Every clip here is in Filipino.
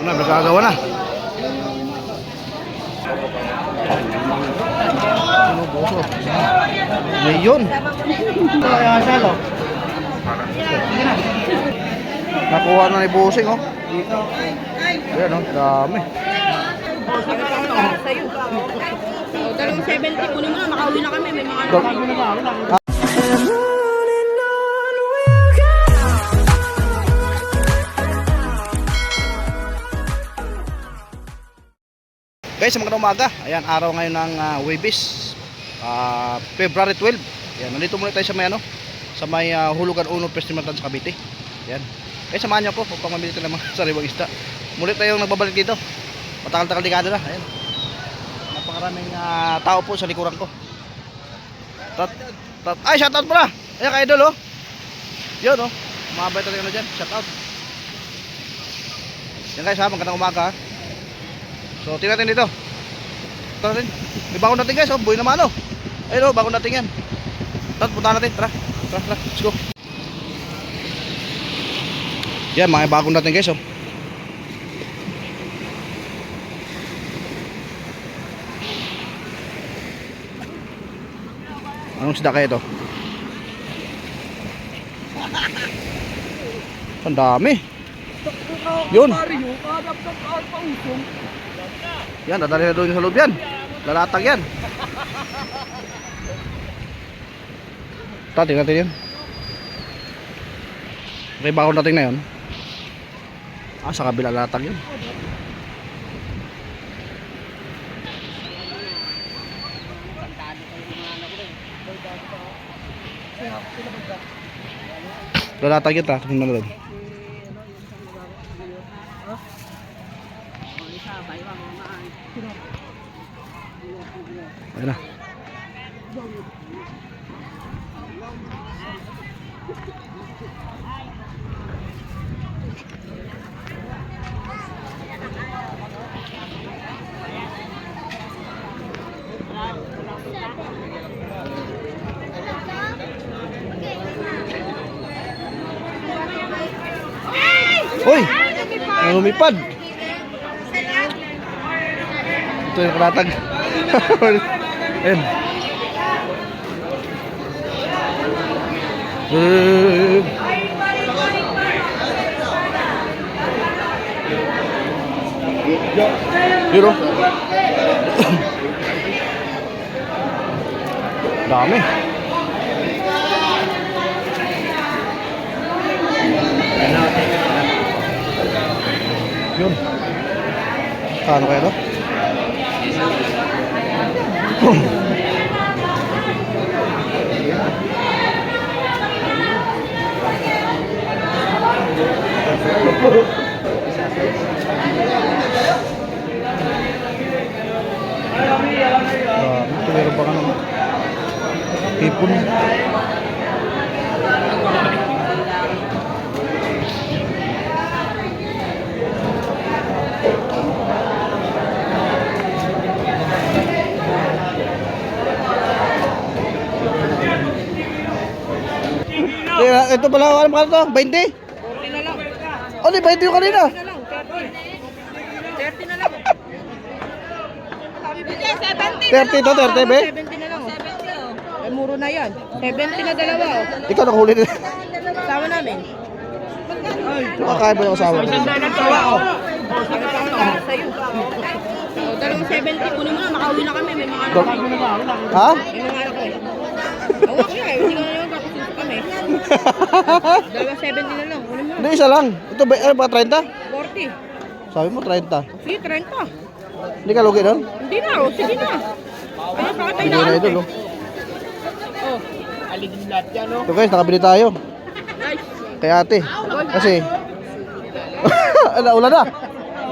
Ano, magagawa na. Ano, boso? Ngayon. Nakuha na ni Busing, oh. Ayan, oh, dami. Dalawang 70 kunin mo na, makauwi na kami. May mga ano. Guys, magandang umaga. Ayan, araw ngayon ng Huwebes, February 12. Ayan, nandito muna tayo sa may sa may Hulugan Uno Festival sa Cavite. Ayan. Guys, samahan niyo ako upang mamili tayo ng mga sariwang isda. Muli tayong nagbabalik dito. Matagal-tagal dekada na. Ayan. Napakaraming tao po sa likuran ko. Ay, shoutout pala. Ayan, ka-idol, oh. Yun, oh. Mabait tayo dyan. Shoutout. Yan guys, magandang umaga. So, tingnan natin dito. Ito natin. May bagong dating guys, oh. Buhay naman, oh. Ayun, oh, bagong dating yan. Puntahan natin. Tara. Let's go. Yan, mga bagong dating guys, oh. Anong isda kaya ito? Ang dami. Yun. Yan, dadali na doon sa loob yan. Lalatag yan. Tingnan natin yan. Okay, bakong dating na yun. Sa kabila lalatag yun. Lalatag yun, tingnan na doon. Ayan na. Hoy! Lumipad! Ito yung kalatag. Ayan. Yun, oh. Dami. Yun. Kano kaya ito? Ito meron pa ka naman. Hipon. Ito pala, ano ba ito? 20? 40 na lang. Oh, di 20 yung kanina. 30 na lang. 30 to, 30 be? 70 na lang. 70 oh. Muro na yan. 70 na dalawa oh. Ikaw nakahuli nila. Sama namin. Makakain ba yung asawa? Sa'yo. Dalawang 70 kunin mo na, makauwi na kami. May mga anak. Ha? May mga anak ko. Awak niya eh. Hindi ko na yun. Kapusin ko kami. Dalawang 70 na lang. Kunin mo na. Hindi, isa lang. Ito ba, ano ba, 30? 40. Sabi mo, 30. Sige, 30. Hindi ka lugi doon? Hindi na oh. Sige na. Kaya pakatay Hindi na na ano idol, oh. Oh. Aligin lahat yan oh. Ito guys, nakabili tayo. Nice. Kay ate. Kasi, naulan na.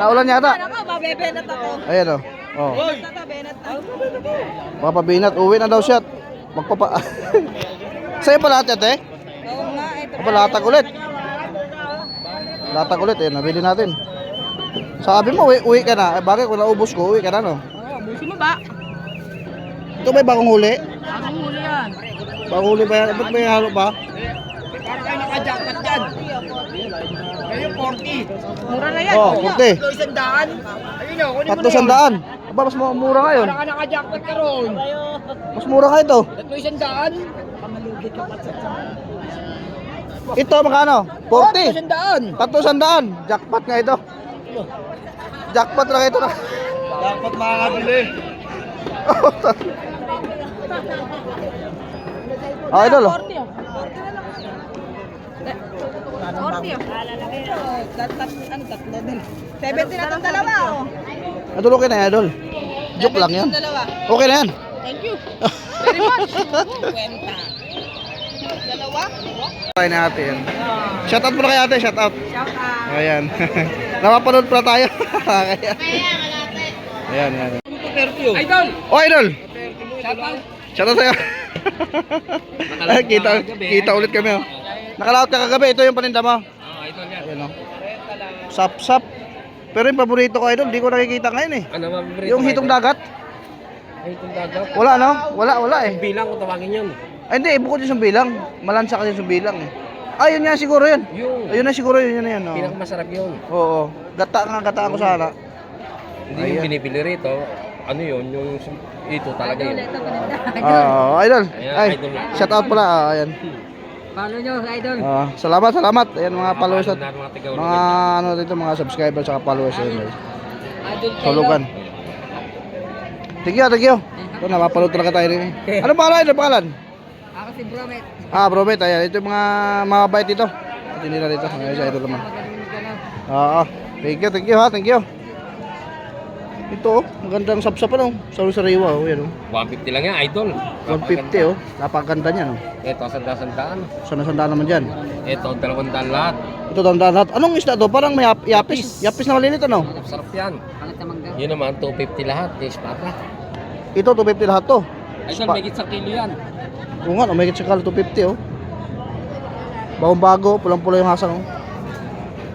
Naulan yata. Ano ba, babebenat ako. Ayan, oh. Oh. Tatabenat ako. Papabinat, uwi na daw siya. Magpapa... Sa'yo pa lahat yan, eh? Oo nga, ito. Latag ulit. Latag ulit, eh. Nabili natin. Sabi mo, uwi ka na. Eh, bakit kung naubos ko, uwi ka na, no? Abusin mo ba? Ito ba yung bagong huli? Anong huli yan? Bagong huli ba yan? Ba't may halo ba? Parang kayo naka-jacket dyan. Ngayon, Mura na yan. Oh, puti. Isang daan. Ayun o, kunin mo na Tatlo sandaan. Aba, mas mura ngayon. Para ka naka-jackpot ka ron. Mas mura nga ito. Tatlo isang daan. Ito, magkano? Tatlo 40. isang daan. Tatlo sandaan. Jackpot nga ito. Jackpot lang ito na. Jackpot makakabili. Ah, idol. Oh. 40 oh. 40 oh. Ano, tatlo din. 70 na itong dalawa oh. Idol, okay na yan, idol. Joke lang yan. Dalawa. Okay na yan. Thank you. Very much. Kwenta. Dalawa. Try natin. Shout out muna kay ate, shout out. Shout out. Ayan. Napapanood pala tayo. Ayan. Ayan, ayan. Idol! Oh, idol. Shout out! Shout out sa'yo. Ay, kita ulit kami oh. Nakalaot ka kagabi, ito yung paninda mo. Idol yan. Ayan oh. Sap-sap. Pero yung paborito ko idol, di ko nakikita ngayon eh. Ano mabibrito? Yung hitong dagat. Hitong dagat? Wala no? Wala eh. Bilang kung tawagin yun. Ay hindi, bukod yung bilang. Malansa kasi yung bilang eh. Ah, yun yan siguro yun. Yung Ayun na siguro yun na yan. Oh. pinakamasarap yun. Oo. Gata ko sana. Hindi yung Ayan. binibili rito. Ano yun? Yung ito talaga yun. Idol. Ayan, Ay, idol. shout out pala. Ayan. Follow nyo, idol. Salamat. Ayan mga followers at Mga tigaw mga ano dito, mga subscribers at followers. Ayan, guys. Idol Tulugan. Thank you. Ito, napapanood talaga tayo rin eh. Ano pangalan? Ako si Bromet. Ah, Brobet. Ayan, ito yung mga mababait dito. At nila dito. Ayan, sa idol naman. Magaling ka na. Oo. Thank you ha. Thank you. Ito oh, magandang sapsap ano. Sariwa oh, yan oh. 150 lang yan, idol. 150 oh. Napakaganda niyan oh. Ito, sandaan. Sana-sandaan naman diyan. Ito, 200 lahat. Ito dahan lahat. Anong isda to? Parang may yapis. Yapis na malilit ano? Sarap yan. Pangat na mangga. Yun naman, 250 lahat. Yes, pata. Ito 250 lahat to. Idol, may git sa kilo yan. Oo nga, may kitsa 250 oh. Bagong bago, pulang-pula yung hasang oh.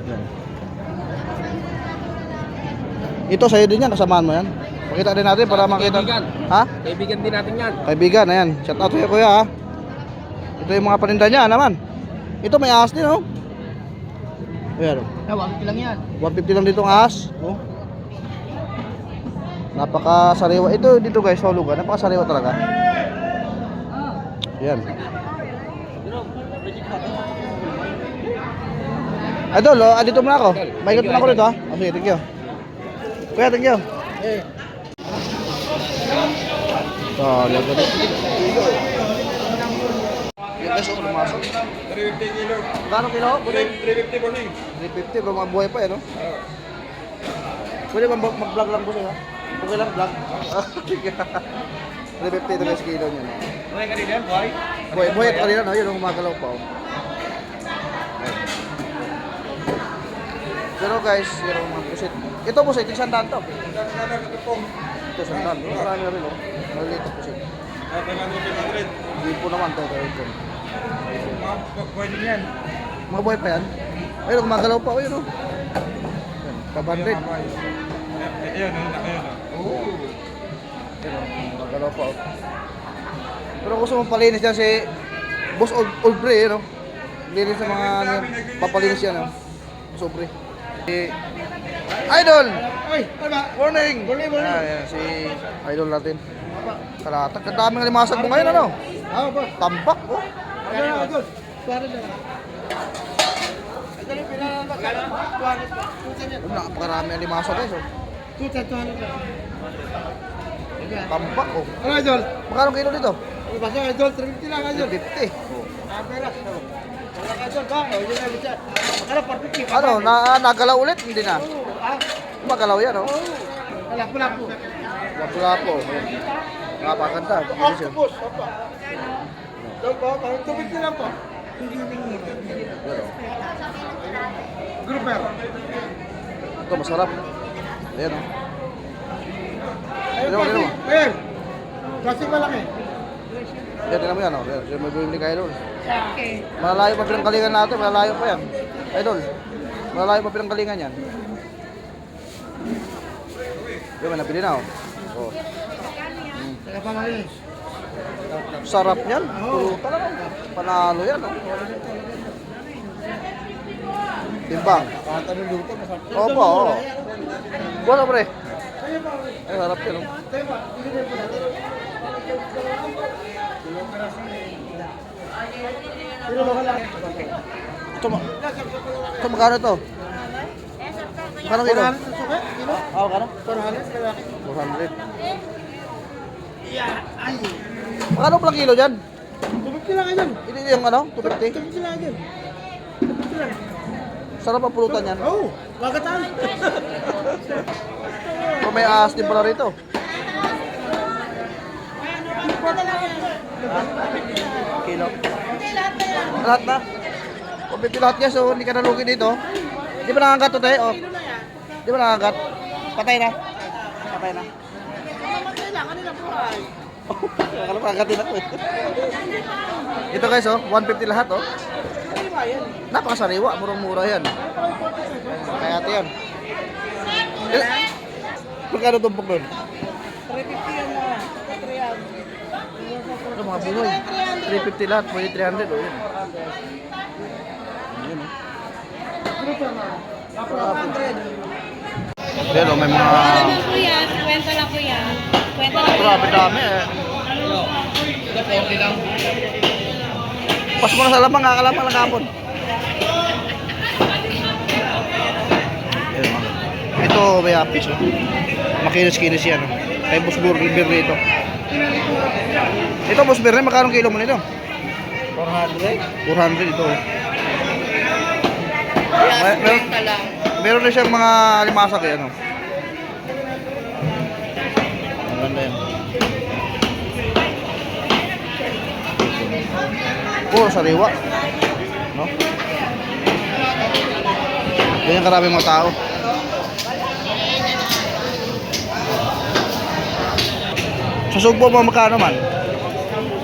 Yan. Ito sa'yo din yan, kasamaan mo yan. Pakita din natin para makita. Kaibigan. Ha? Kaibigan din natin yan. Kaibigan, ayan. Shout out sa'yo kuya ha. Ito yung mga paninda niya naman. Ito may ahas din oh. Ayan oh. 150 lang yan. 150 lang dito ang ahas. Oh. Napakasariwa. Ito dito guys, sa Hulugan. Napakasariwa talaga. Yan. Idol, oh, dito muna ako. Maikot muna ako dito ha. Oh, sige, thank you. Kuya, thank you. Lago dito. Yan guys, oh, lumasok. 350 kilo. Gano'ng kilo? 350 morning. 350, bro, mga buhay pa yan, no? Pwede ba mag-vlog lang po siya? Okay lang, vlog. 350 ito guys, kilo niya. Buhay ka rin yan, buhay? Buhay ito kanina, no? Yun, gumagalaw pa, oh. Pero guys, yun ang mga pusit. Ito pusit, isang daan to. Ito, isang daan. Marami na rin, oh. Maliliit ang pusit. Hindi po naman to, ito. Buhay din yan. Mga buhay pa yan. Ayun, gumagalaw pa, oh, yun, oh. Yan, kabandit. Ayun, Magalaw pa oh. Pero gusto mong palinis yan si Boss Olbre, no? Linis sa mga ano, papalinis yan, no? Boss Olbre. Si Idol! Morning! Yan, si Idol natin. Kalatag, kadaming alimasag mo ngayon, ano? Tambak, oh. Napakarami alimasag guys, oh. Tambak, oh. Ano idol? Magkano kilo dito? Basta idol, 350 lang idol. 50. Pera. Wala ka idol ba? O yun na bisa. Akala party. Ano, nagalaw ulit? Hindi na. Magalaw yan, oh. Lapo-lapo. Wala po. Napakaganda. Bilis yun. Octopus, apa? Idol po, 250 lang po. Yan, oh. Grouper. Ito, masarap. Ayan, oh. Ayun Dito mo, dito mo. Ayun. Klaseng malaki. Yan, tingnan mo yan, oh. Yan, may bumili kayo doon. Okay. Malalayo pa pinanggalingan natin. Malalayo pa yan. Idol. Malalayo pa pinanggalingan yan. Yan, may nabili na, oh. Oh. Taga pamalis. Sarap yan. Puro talaga. Panalo yan, oh. Timbang. Katanong luto, masarap. Opo, oo. Buwan na pre. Ay, harap yun. Oh. Ito magkano to? Magkano kilo? Magkano? 400. Magkano pala kilo dyan? 250 lang yan. Hindi yung ano? 250? 250 lang yan. Sarap ang pulutan yan. Oo, kagataan. O may ahas din pala rito. Kilo? Lahat na? O 50 lahat niya, so hindi ka nalugi dito. Di ba nangangat to tayo? Di ba nangangat? Patay na. Patay na. Akala pa agatin ako eh. Ito guys oh, 150 lahat oh. Napakasariwa, murang-mura yan. Kaya ate yan. Magkano tumpok doon? 350 yan na. 300. Ano mga buhay? 350 lahat, pwede 300 oh. Yun oh. Yan oh, may mga... Kuya, kwenta lang kuya. Kwenta lang kuya. Grabe dami eh. Pas mo na sa lamang, kakalamang lang kapon. Ito may apis oh. Makinis-kinis yan oh. Kay Boss Burger dito. Ito Boss Burger, magkano kilo mo nito? 400. 400 ito oh. Kuya, kwenta lang. Meron na siyang mga limasak eh ano. Ang ganda yan. Puro sariwa. No? Ganyan karami mga tao. Sa Sugbo mo magkano man?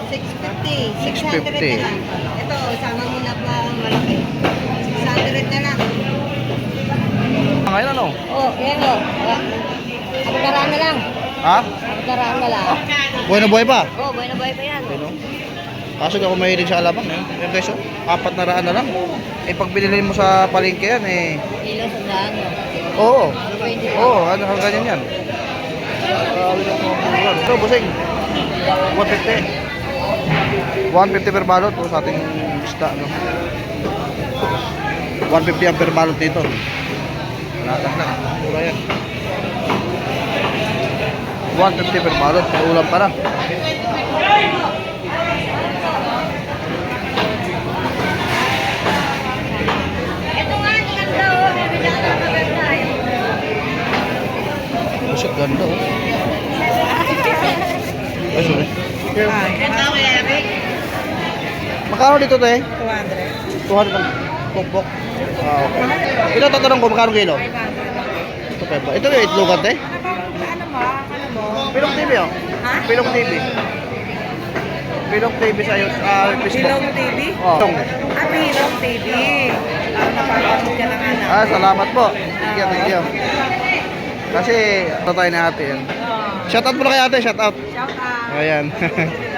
650. 650. na lang. Ito, sama mo na pa ang malaki. 600 na lang. Ngayon ano? Oh, yan o. Abgaraan na lang. Ha? Abgaraan na lang. Buhay na buhay pa? Oh, buhay na buhay pa yan. Ano? Kaso di ako mahilig sa alabang eh. Yan guys, oh, 400 na lang. Eh pag binili mo sa palengke yan eh. Kilo sa daan. Oo. 20 Oo, ano ganyan yan. Ito, busing. 150. 150 per balot po sa ating isda. No? 150 ang per balot dito. Lahat lang. Mura yan. 150 per balot. May ulam pa na. Ito nga, ganda o. Busog ganda oh. Ay, sorry. Ganda o kaya, Eric? Magkano dito te? 200. 200 ang pokpok. Ah, okay. Ito tatanong ko, magkano kilo? 500. Ito pa ba? Ito yung itlogan te? Ano mo? Pilong TV oh. Ha? Pilong TV. Pilong TV sa Facebook. Bilong TV? Oh. Bilong TV. Napapanood ka ng anak. Ah, salamat po. Thank you, thank you. Kasi, ito tayo na ate yan. Shout out po na kay ate, shout out. Shout out. Ayan.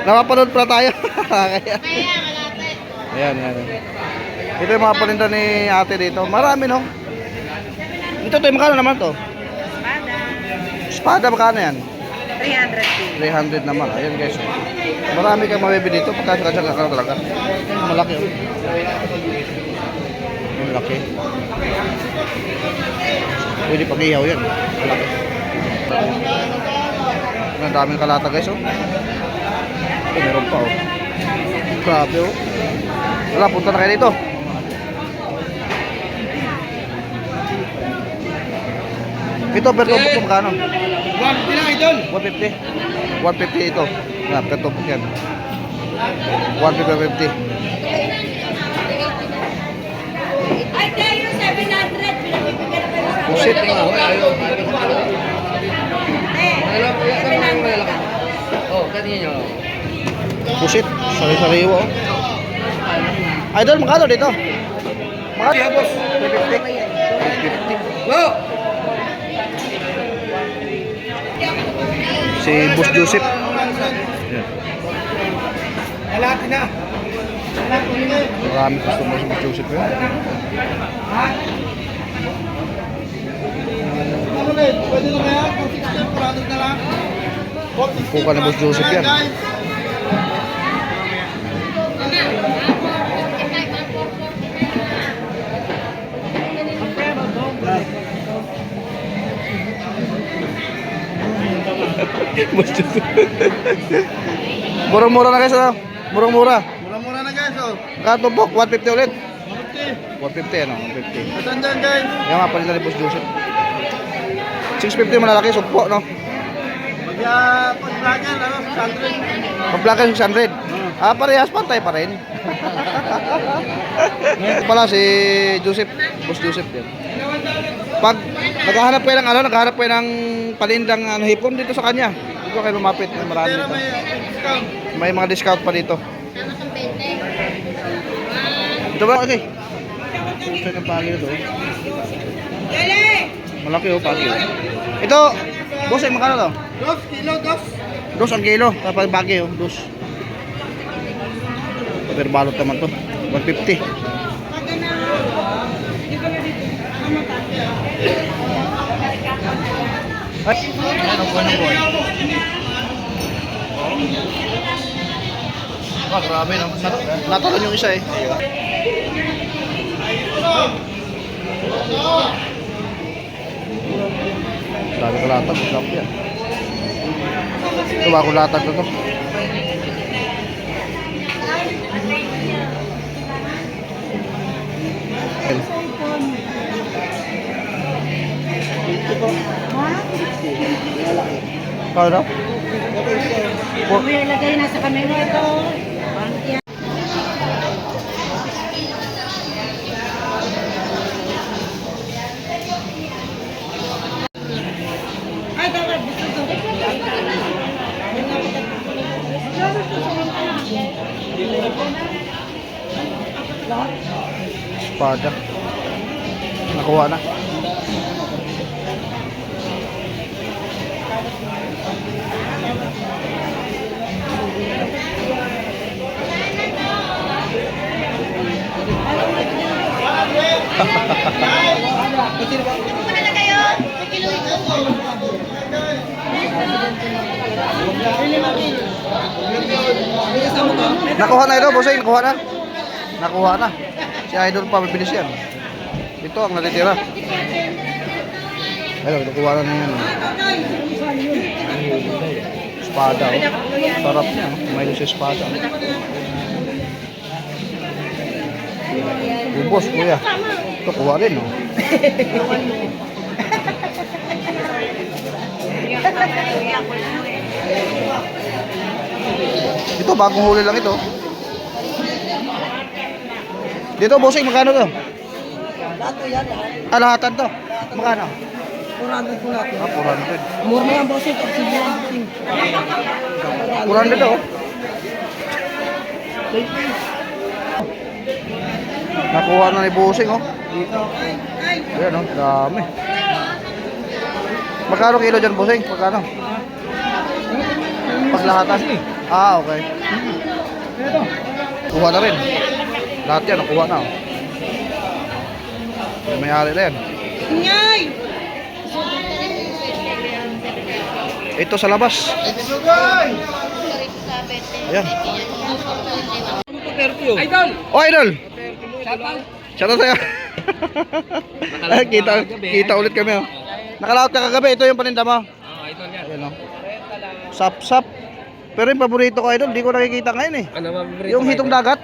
Napapanood pala tayo. Kaya. Ayan, ayan. Ito yung mga paninda ni ate dito. Marami no. Ito tayo, magkano naman to? Espada. Espada, magkano yan? 300 300 naman. Ayan guys. Marami kang mabibili dito. Pagkasya ka talaga. Malaki oh. Malaki. Pwede pag-ihaw yan. Malaki. Ang daming kalata guys oh. Meron pa oh. Grabe oh. Wala, punta na kayo dito. Ito, per tumpok ito magkano? 150 lang idol. 150. 150 ito. Yeah, per tumpok yan. 150. Ay, tayo 700. Pusit. Oh, kanina nyo. Pusit. Sari-sariwa oh. Idol, magkano dito? Magkano? 350. Wow! Si Boss Joseph. Lalaki na. Maraming customer si Boss Joseph yun. Ano na yun? Pwede na kaya? 460, 400 na lang. 460, Puka na Boss Joseph yan. guys. Boss Joseph. Murang-mura na guys, ano? Murang-mura. Mura-mura na guys, oh. Katubok, 150 ulit. 150. 150 ano, 150. Asan dyan guys? Yan nga pala ni Boss Joseph. 650 malalaki, sugpo, no? Pag-vlogger, ano, 600. Pag-vlogger 600. Ah, parehas, pantay pa rin. Ito pala si Joseph, Boss Joseph yan. Pag naghahanap kayo ng ano, naghahanap kayo ng palindang ano, hipon dito sa kanya. Dito kayo lumapit, may marami Pero dito. may discount. May mga discount pa dito. Ito ba? Okay. Ito yung pagi ito. Malaki oh, pagi. Ito, boss, ay magkano to? 2 kilo, 2. Dos ang kilo, tapos pagi oh, dos. Pero balot naman to, 150. Ay, ano po, ano po? Ah, grabe no. Natalon yung isa eh. Dami ko latag, masarap yan. Ito ba ako latag na to? Kaya na? May ilagay na sa kamera ito. Ay, dapat dito to. Espada. Nakuha na. Nakuha na ito, bossing, nakuha na. Nakuha na. Si Idol pa mabilis yan. Ito ang natitira. Ayun, nakuha na yan. Espada, oh. Sarap niya, oh. May sa espada. Ubos, kuya. Ito, kuha rin, oh. Ito, bagong huli lang ito. Dito, bossing, magkano to? Lato yan, Ah, lahatan to. Magkano? 400 po natin. Ah, 400. Mura na yan, bossing. Oxygen yan, bossing. 400 to, oh. Nakuha na ni bossing, oh. Ayan, oh, dami. Magkano kilo dyan, bossing? Magkano? Paglahatan? Ah, okay. Kuha na rin. Lahat yan, nakuha na, oh. May-ari na yan. Ito sa labas. Ayan. Idol! Oh, Idol! Shoutout sa'yo. Ay, kita ulit kami, oh. Nakalaot ka kagabi, ito yung paninda mo. Idol yan. Ayan, oh. Sap-sap. Pero yung paborito ko, Idol, di ko nakikita ngayon eh. Ano mabibrito? Yung hitong dagat.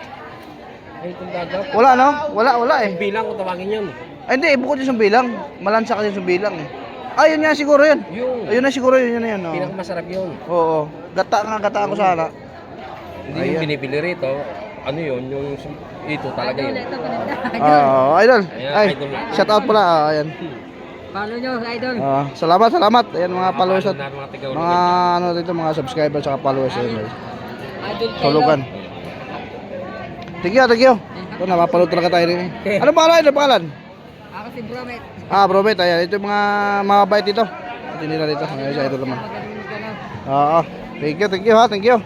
Hitong dagat? Wala, no? Wala eh. Bilang kung tawagin yun. Ay, hindi, bukod yung sumbilang. Malansa kasi yung sumbilang eh. Ah, yun yan siguro yun. Yung Ayun na siguro yun, yun. Oh. pinakamasarap yun. Oo. Gataan ko sana. Hindi yung Ayan. binibili rito. Ano yun? Yung ito talaga yun. Ah, Idol. Ayan, Ay, Idol. shout out pala. Ah, ayan. Follow nyo, idol. Salamat. Ayan mga followers at Mga tigaw mga ano dito, mga subscribers at followers yun. Guys. Idol Tulugan. Thank you. Ito, napapanood talaga tayo rin eh. Ano pangalan? Ako si Bromet. Ah, Brobet, ayan. Ito yung mga mababait dito. Ito nila dito. Ayan, sa idol naman. Magaling ka na. Oo. Thank you ha. Thank you.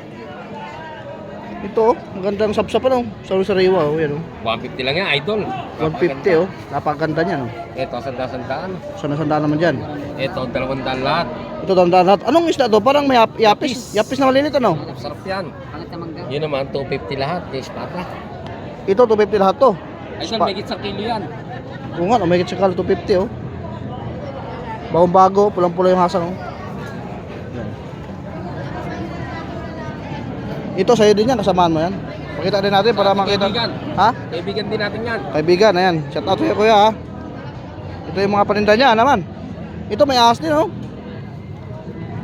Ito, magandang sapsap ano. Sariwa, oh, yan oh. 150 lang yan, idol. 150 oh. Napakaganda niyan oh. Ito, sandaan. Sana-sandaan naman dyan. Ito, 200 lahat. Ito dandan lahat. Anong isda to? Parang may yapis. Yapis na malilit ano? Sarap yan. Yun naman, 250 lahat. Yes, pata. Ito 250 lahat to. Idol, may git sa kilo yan. Oo nga, may kitsa kalo 250 oh. Bagong bago, pulang-pula yung hasang oh. Yan. Ito sa'yo din yan, kasamaan mo yan. Pakita din natin para makita. Kaibigan. Ha? Kaibigan din natin yan. Kaibigan, ayan. Shout out sa'yo kuya ha. Ito yung mga paninda niya naman. Ito may ahas din oh.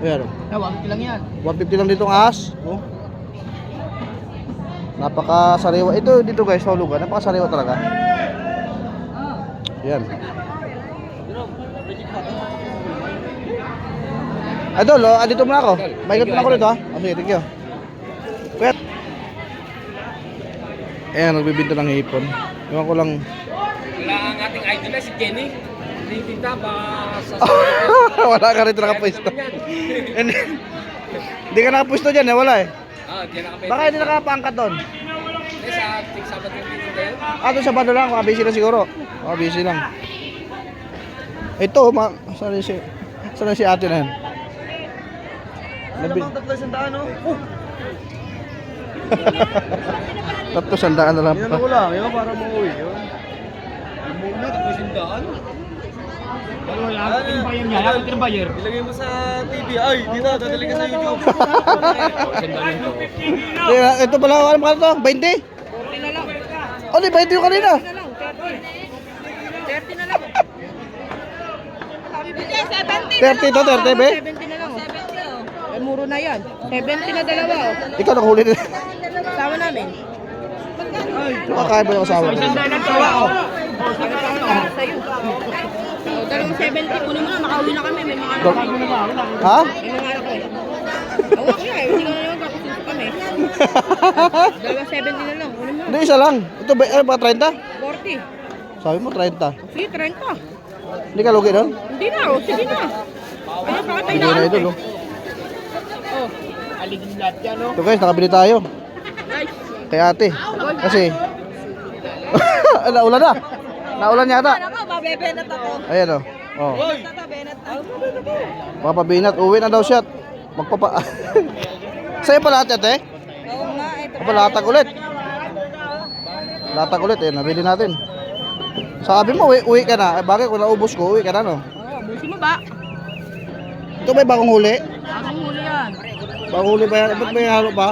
Ayan oh. 150 lang yan. 150 lang dito ang ahas. Oh. Napakasariwa. Ito dito guys, sa lugar. Napakasariwa talaga. Yan. Idol, oh, dito muna ako. Maikot muna ako dito ha. Oh, sige, thank you. Kuya. Ayan, nagbibinta ng hipon. Iwan ko lang. Wala ang ating idol na si Jenny. Tinitinda ba sa... Wala ka rito nakapwesto. Hindi hindi ka nakapwesto dyan eh, wala eh. Diyan nakapwede. Baka hindi nakapangkat doon. Hindi, sa Sabat yung titinda yun. Doon sa bando lang, baka busy na siguro. Baka busy lang. Ito, saan si ate na yan? Ano bang 300 no? 300 na lang Yan pa. ko lang, yun para mauwi yun. Muna, 300. Ilagay mo sa TV. Ay, dito, dadali ka sa YouTube. Ito pala, ano pa ito? 20? 40 na lang. Oh, di 20 yung kanina. 30 na lang, 30 na lang. Hindi, 30 70 to, 30 be? 70 na lang. 70 oh. Eh, muro na yan. 70 na dalawa oh. Ikaw nakahuli din. Sama namin. Makakain ba yung asawa ko? Para sa'yo. Oh, dalawang 70. Kunin mo na, makauwi na kami. May mga anak ko. Ha? May mga anak ko. Oo, kaya. Hindi ka na naman kapusin kami. Dalawang 70 na lang. Kunin mo. Hindi, isa lang. Ito ba, ano ba, 30? 40. Sabi mo 30. Sige, 30. Hindi ka lugi doon? Hindi na, oh. Sige na. Ayun, pakatay Hindi na. na idol, oh. Oh. Aligin lahat yan, no? Ito guys, nakabili tayo. Nice. Kay ate. Kasi, naulan na. Naulan yata. Ano ka, mabebenat ako. Ayan oh. Oh. Tatabenet ako. Papabinat, uwi na daw siya. Magpapa... Sa'yo pala ate, ate? Oo nga, ito. Aba, latag ulit. Latag ulit, eh, nabili natin. Sabi mo, uwi ka na. Eh, bagay, kung naubos ko, uwi ka na, no? Oo, busi mo ba? Ito ba yung bagong huli? Ang huli yan. Bagong huli ba yan? Ba't may halo pa?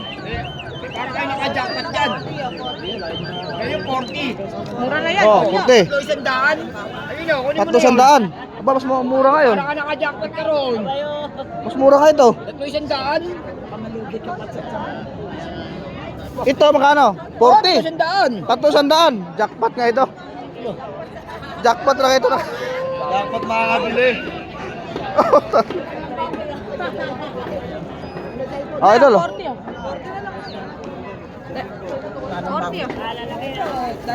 Para tayo naka-jackpot dyan. Ngayon 40. Mura na yan. Oh, puti. 100. Ayun o, kunin mo na 300. Aba, mas mura ngayon. Para ka naka-jackpot ka ron. Mas mura nga ito. 100. Ito, magkano? 40. 100. 300. Jackpot nga ito. Jackpot lang ito. Dapat makakabili. Oh, idol. Oh. 40 oh. 40 oh. Ano,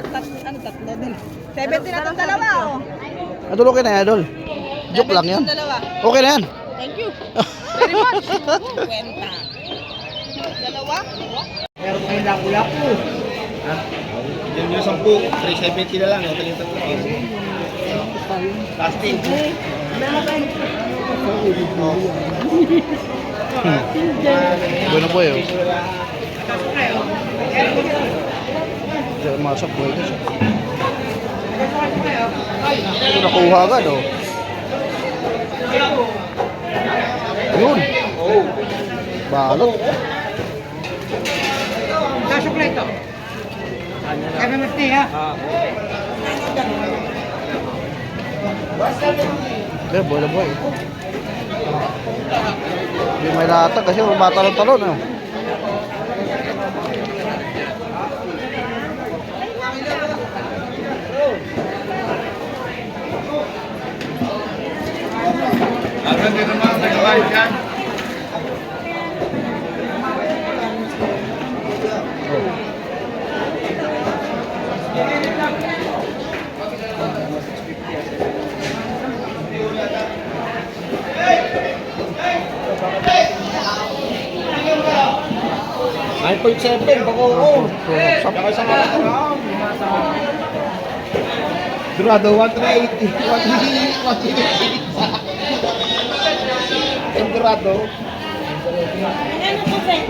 tatlo din. 70 na itong dalawa oh. Idol, okay na yan, idol. Joke lang yan. Dalawa. Okay na yan. Thank you. Very much. Kwenta. Dalawa? Meron kayong lapu-lapu. Ha? Yan yung 10. 370 na lang. Ito yung 3. Plastic. Bueno po yun. Diyan masak po ito siya. Ito nakuha agad oh. Yun. Balot. Kasukla ito. MMFT ha? Yeah, boy na boy. Hindi may latag kasi matalon-talon oh. Agad din naman. Nagkabalit yan. 9.7, bako ko. Sap. Saka sa mga karang. Durado, 180. 180. Durado. Ano po, sir?